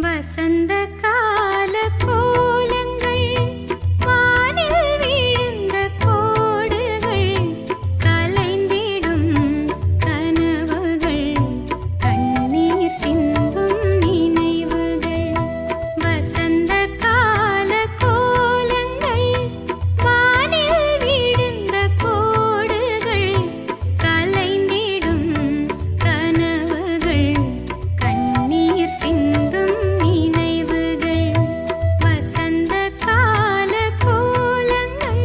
வசந்த கால கோலங்கள் வானில் விழுந்த கோடுகள் கலைந்திடும் கனவுகள் கண்ணீர் சிந்தும் நினைவுகள் வசந்த கால கோலங்கள் வானில் விழுந்த கோடுகள் கலைந்திடும் கனவுகள் கண்ணீர் சிந்தும் நினைவுகள் வசந்த கால கோலங்கள்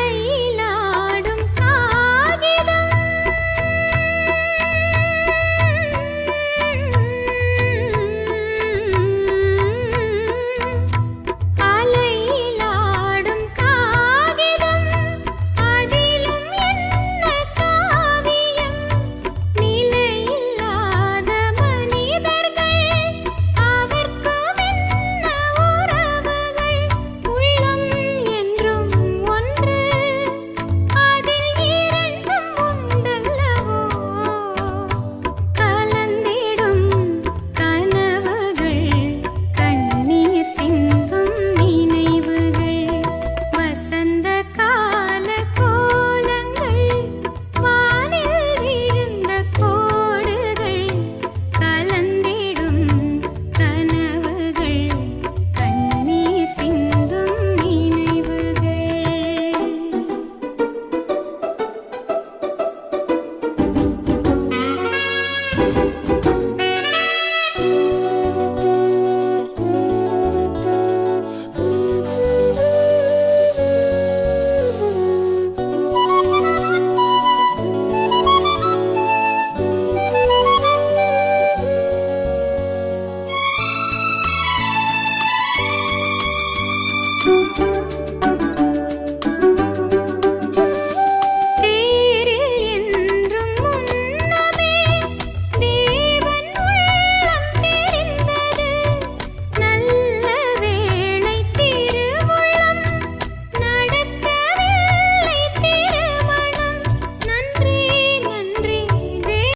அலையிலாடும் காகிதம் அலையிலாடும் காகிதம் அதிலும் என்ன காவியம் நிலையில்லாத மனிதர்கள் அவர்க்கும் என்ன உறவுகள் உள்ளம் என்றும் ஒன்று அதில் இரண்டும் உண்டல்லவோ கலந்திடும் கனவுகள் கண்ணீர் சிந்தும் நினைவுகள் வசந்த கால கோலங்கள் வானில் விழுந்த கோடுகள் கலந்திடும் கனவுகள் கண்ணீர் சிந்தும் நினைவுகள்